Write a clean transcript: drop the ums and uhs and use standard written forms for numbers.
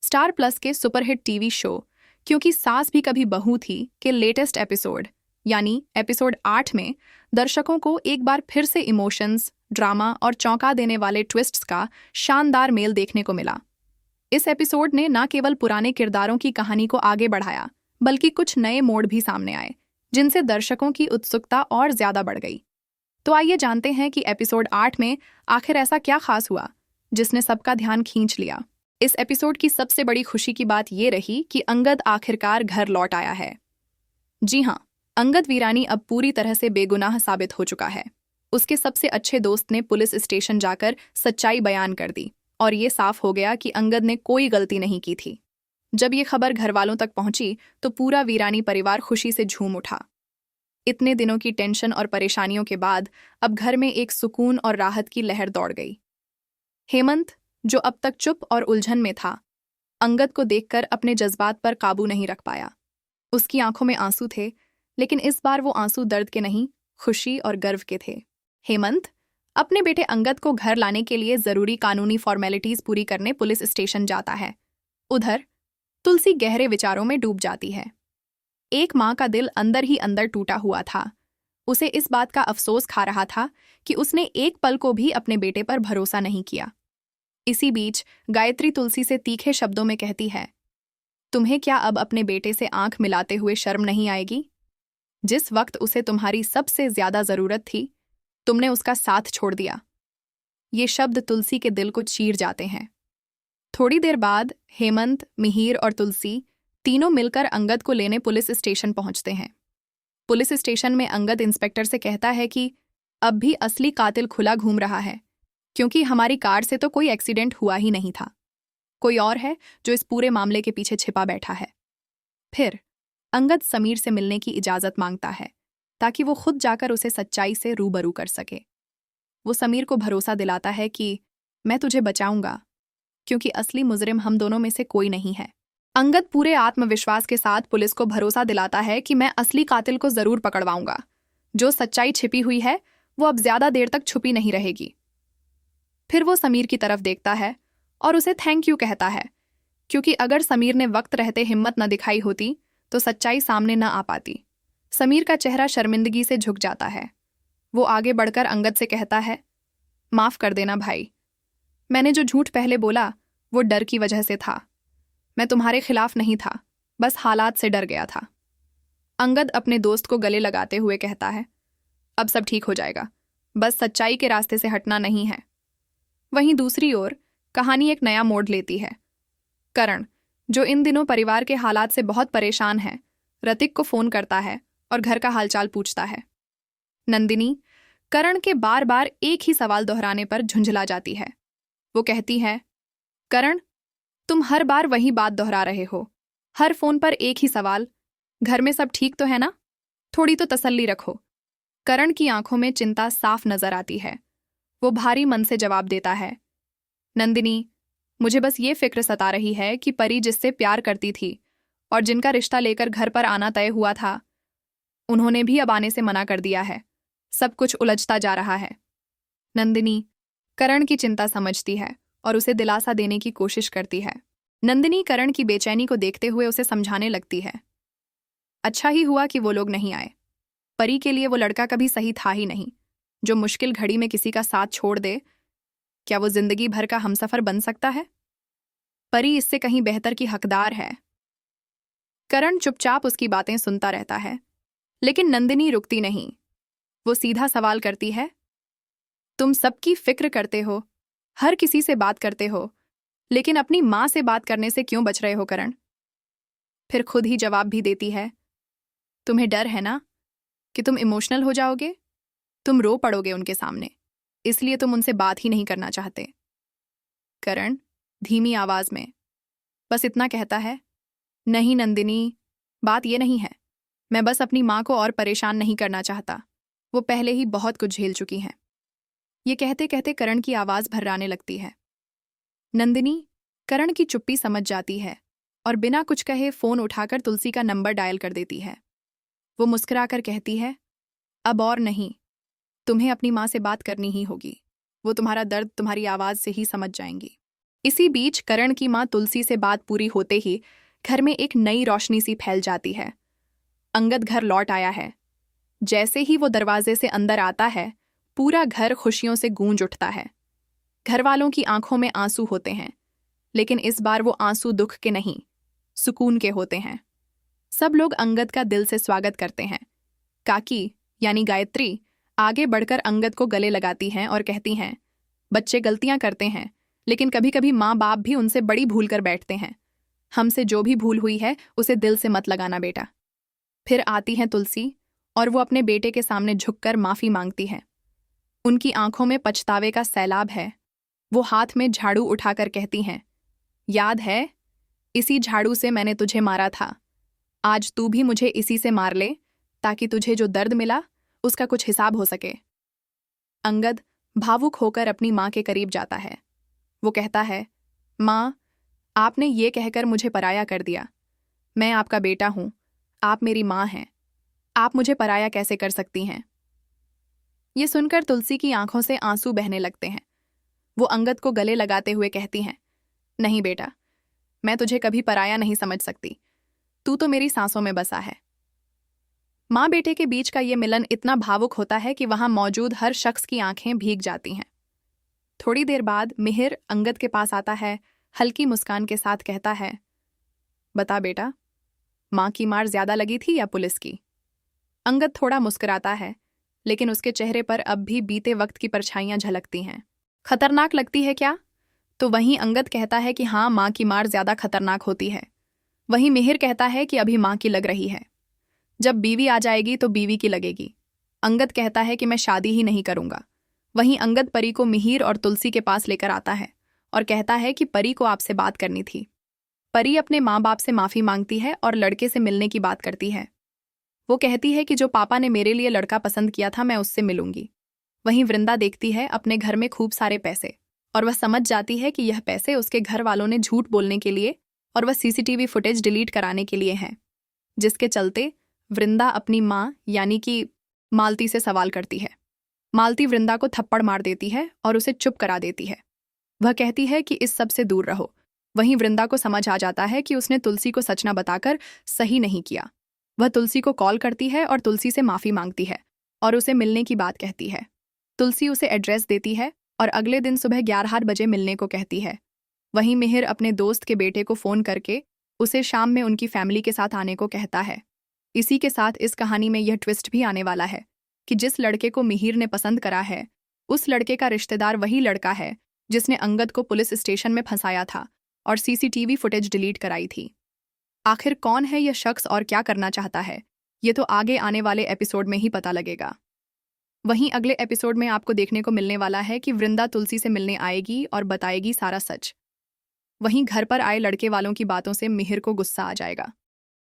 Star plus के superhit TV show क्योंकि सास भी कभी बहू थी के लेटेस्ट एपिसोड यानी एपिसोड 8 में दर्शकों को एक बार फिर से इमोशंस, ड्रामा और चौंका देने वाले ट्विस्ट्स का शानदार मेल देखने को मिला। इस एपिसोड ने न केवल पुराने किरदारों की कहानी को आगे बढ़ाया बल्कि कुछ नए मोड़ भी सामने आए जिनसे दर्शकों की उत्सुकता और ज्यादा बढ़ गई। तो आइए जानते हैं कि एपिसोड 8 में आखिर ऐसा क्या खास हुआ जिसने सबका ध्यान खींच लिया। इस एपिसोड की सबसे बड़ी खुशी की बात यह रही कि अंगद आखिरकार घर लौट आया है। जी हाँ, अंगद वीरानी अब पूरी तरह से बेगुनाह साबित हो चुका है। उसके सबसे अच्छे दोस्त ने पुलिस स्टेशन जाकर सच्चाई बयान कर दी और ये साफ हो गया कि अंगद ने कोई गलती नहीं की थी। जब ये खबर घर वालों तक पहुंची तो पूरा वीरानी परिवार खुशी से झूम उठा। इतने दिनों की टेंशन और परेशानियों के बाद अब घर में एक सुकून और राहत की लहर दौड़ गई। हेमंत, जो अब तक चुप और उलझन में था, अंगद को देखकर अपने जज्बात पर काबू नहीं रख पाया। उसकी आंखों में आंसू थे, लेकिन इस बार वो आंसू दर्द के नहीं, खुशी और गर्व के थे। हेमंत अपने बेटे अंगद को घर लाने के लिए जरूरी कानूनी फॉर्मेलिटीज पूरी करने पुलिस स्टेशन जाता है। उधर तुलसी गहरे विचारों में डूब जाती है। एक माँ का दिल अंदर ही अंदर टूटा हुआ था। उसे इस बात का अफसोस खा रहा था कि उसने एक पल को भी अपने बेटे पर भरोसा नहीं किया। इसी बीच गायत्री तुलसी से तीखे शब्दों में कहती है, तुम्हें क्या अब अपने बेटे से आंख मिलाते हुए शर्म नहीं आएगी? जिस वक्त उसे तुम्हारी सबसे ज्यादा जरूरत थी, तुमने उसका साथ छोड़ दिया। ये शब्द तुलसी के दिल को चीर जाते हैं। थोड़ी देर बाद हेमंत, मिहिर और तुलसी तीनों मिलकर अंगद को लेने पुलिस स्टेशन पहुंचते हैं। पुलिस स्टेशन में अंगद इंस्पेक्टर से कहता है कि अब भी असली कातिल खुला घूम रहा है, क्योंकि हमारी कार से तो कोई एक्सीडेंट हुआ ही नहीं था। कोई और है जो इस पूरे मामले के पीछे छिपा बैठा है। फिर अंगद समीर से मिलने की इजाजत मांगता है ताकि वो खुद जाकर उसे सच्चाई से रूबरू कर सके। वो समीर को भरोसा दिलाता है कि मैं तुझे बचाऊंगा, क्योंकि असली मुजरिम हम दोनों में से कोई नहीं है। अंगद पूरे आत्मविश्वास के साथ पुलिस को भरोसा दिलाता है कि मैं असली कातिल को जरूर पकड़वाऊंगा। जो सच्चाई छिपी हुई है वो अब ज्यादा देर तक छुपी नहीं रहेगी। फिर वो समीर की तरफ देखता है और उसे थैंक यू कहता है, क्योंकि अगर समीर ने वक्त रहते हिम्मत न दिखाई होती तो सच्चाई सामने न आ पाती। समीर का चेहरा शर्मिंदगी से झुक जाता है। वो आगे बढ़कर अंगद से कहता है, माफ कर देना भाई, मैंने जो झूठ पहले बोला वो डर की वजह से था। मैं तुम्हारे खिलाफ नहीं था, बस हालात से डर गया था। अंगद अपने दोस्त को गले लगाते हुए कहता है, अब सब ठीक हो जाएगा, बस सच्चाई के रास्ते से हटना नहीं है। वहीं दूसरी ओर कहानी एक नया मोड़ लेती है। करण, जो इन दिनों परिवार के हालात से बहुत परेशान है, रतिक को फोन करता है और घर का हालचाल पूछता है। नंदिनी करण के बार बार एक ही सवाल दोहराने पर झुंझला जाती है। वो कहती है, करण, तुम हर बार वही बात दोहरा रहे हो, हर फोन पर एक ही सवाल, घर में सब ठीक तो है ना? थोड़ी तो तसल्ली रखो। करण की आंखों में चिंता साफ नजर आती है। वो भारी मन से जवाब देता है, नंदिनी, मुझे बस ये फिक्र सता रही है कि परी जिससे प्यार करती थी और जिनका रिश्ता लेकर घर पर आना तय हुआ था, उन्होंने भी अब आने से मना कर दिया है। सब कुछ उलझता जा रहा है। नंदिनी करण की चिंता समझती है और उसे दिलासा देने की कोशिश करती है। नंदिनी करण की बेचैनी को देखते हुए उसे समझाने लगती है, अच्छा ही हुआ कि वो लोग नहीं आए। परी के लिए वो लड़का कभी सही था ही नहीं। जो मुश्किल घड़ी में किसी का साथ छोड़ दे, क्या वो जिंदगी भर का हमसफर बन सकता है? परी इससे कहीं बेहतर की हकदार है। करण चुपचाप उसकी बातें सुनता रहता है, लेकिन नंदिनी रुकती नहीं। वो सीधा सवाल करती है, तुम सबकी फिक्र करते हो, हर किसी से बात करते हो, लेकिन अपनी माँ से बात करने से क्यों बच रहे हो करण? फिर खुद ही जवाब भी देती है, तुम्हें डर है ना कि तुम इमोशनल हो जाओगे, तुम रो पड़ोगे उनके सामने, इसलिए तुम उनसे बात ही नहीं करना चाहते। करण धीमी आवाज में बस इतना कहता है, नहीं नंदिनी, बात ये नहीं है, मैं बस अपनी माँ को और परेशान नहीं करना चाहता। वो पहले ही बहुत कुछ झेल चुकी हैं। ये कहते कहते करण की आवाज भर्राने लगती है। नंदिनी करण की चुप्पी समझ जाती है और बिना कुछ कहे फोन उठाकर तुलसी का नंबर डायल कर देती है। वो मुस्कुराकर कहती है, अब और नहीं, तुम्हें अपनी माँ से बात करनी ही होगी। वो तुम्हारा दर्द तुम्हारी आवाज से ही समझ जाएंगी। इसी बीच करण की माँ तुलसी से बात पूरी होते ही घर में एक नई रोशनी सी फैल जाती है। अंगद घर लौट आया है। जैसे ही वो दरवाजे से अंदर आता है, पूरा घर खुशियों से गूंज उठता है। घर वालों की आंखों में आंसू होते हैं, लेकिन इस बार वो आंसू दुख के नहीं, सुकून के होते हैं। सब लोग अंगद का दिल से स्वागत करते हैं। काकी यानी गायत्री आगे बढ़कर अंगद को गले लगाती हैं और कहती हैं, बच्चे गलतियां करते हैं, लेकिन कभी कभी माँ बाप भी उनसे बड़ी भूल कर बैठते हैं। हमसे जो भी भूल हुई है उसे दिल से मत लगाना बेटा। फिर आती हैं तुलसी और वो अपने बेटे के सामने झुककर माफी मांगती है। उनकी आंखों में पछतावे का सैलाब है। वो हाथ में झाड़ू उठाकर कहती हैं, याद है, इसी झाड़ू से मैंने तुझे मारा था। आज तू भी मुझे इसी से मार ले, ताकि तुझे जो दर्द मिला उसका कुछ हिसाब हो सके। अंगद भावुक होकर अपनी माँ के करीब जाता है। वो कहता है, माँ, आपने ये कहकर मुझे पराया कर दिया। मैं आपका बेटा हूं, आप मेरी माँ हैं। आप मुझे पराया कैसे कर सकती हैं? ये सुनकर तुलसी की आंखों से आंसू बहने लगते हैं। वो अंगद को गले लगाते हुए कहती हैं, नहीं बेटा, मैं तुझे कभी पराया नहीं समझ सकती। तू तो मेरी सांसों में बसा है। माँ बेटे के बीच का ये मिलन इतना भावुक होता है कि वहां मौजूद हर शख्स की आंखें भीग जाती हैं। थोड़ी देर बाद मिहिर अंगद के पास आता है, हल्की मुस्कान के साथ कहता है, बता बेटा, माँ की मार ज्यादा लगी थी या पुलिस की? अंगद थोड़ा मुस्कुराता है, लेकिन उसके चेहरे पर अब भी बीते वक्त की परछाइयां झलकती हैं। खतरनाक लगती है क्या? तो वहीं अंगद कहता है कि हाँ, माँ की मार ज्यादा खतरनाक होती है। वहीं मिहिर कहता है कि अभी माँ की लग रही है, जब बीवी आ जाएगी तो बीवी की लगेगी। अंगद कहता है कि मैं शादी ही नहीं करूंगा। वहीं अंगद परी को मिहिर और तुलसी के पास लेकर आता है और कहता है कि परी को आपसे बात करनी थी। परी अपने माँ बाप से माफी मांगती है और लड़के से मिलने की बात करती है। वो कहती है कि जो पापा ने मेरे लिए लड़का पसंद किया था, मैं उससे मिलूंगी। वहीं वृंदा देखती है अपने घर में खूब सारे पैसे और वह समझ जाती है कि यह पैसे उसके घर वालों ने झूठ बोलने के लिए और वह सीसीटीवी फुटेज डिलीट कराने के लिए हैं, जिसके चलते वृंदा अपनी माँ यानी कि मालती से सवाल करती है। मालती वृंदा को थप्पड़ मार देती है और उसे चुप करा देती है। वह कहती है कि इस सब से दूर रहो। वहीं वृंदा को समझ आ जाता है कि उसने तुलसी को सच न बताकर सही नहीं किया। वह तुलसी को कॉल करती है और तुलसी से माफी मांगती है और उसे मिलने की बात कहती है। तुलसी उसे एड्रेस देती है और अगले दिन सुबह 11 बजे मिलने को कहती है। वहीं मिहिर अपने दोस्त के बेटे को फोन करके उसे शाम में उनकी फैमिली के साथ आने को कहता है। इसी के साथ इस कहानी में यह ट्विस्ट भी आने वाला है कि जिस लड़के को मिहिर ने पसंद करा है, उस लड़के का रिश्तेदार वही लड़का है जिसने अंगद को पुलिस स्टेशन में फंसाया था और सीसीटीवी फुटेज डिलीट कराई थी। आखिर कौन है यह शख्स और क्या करना चाहता है, ये तो आगे आने वाले एपिसोड में ही पता लगेगा। वहीं अगले एपिसोड में आपको देखने को मिलने वाला है कि वृंदा तुलसी से मिलने आएगी और बताएगी सारा सच। वहीं घर पर आए लड़के वालों की बातों से मिहिर को गुस्सा आ जाएगा।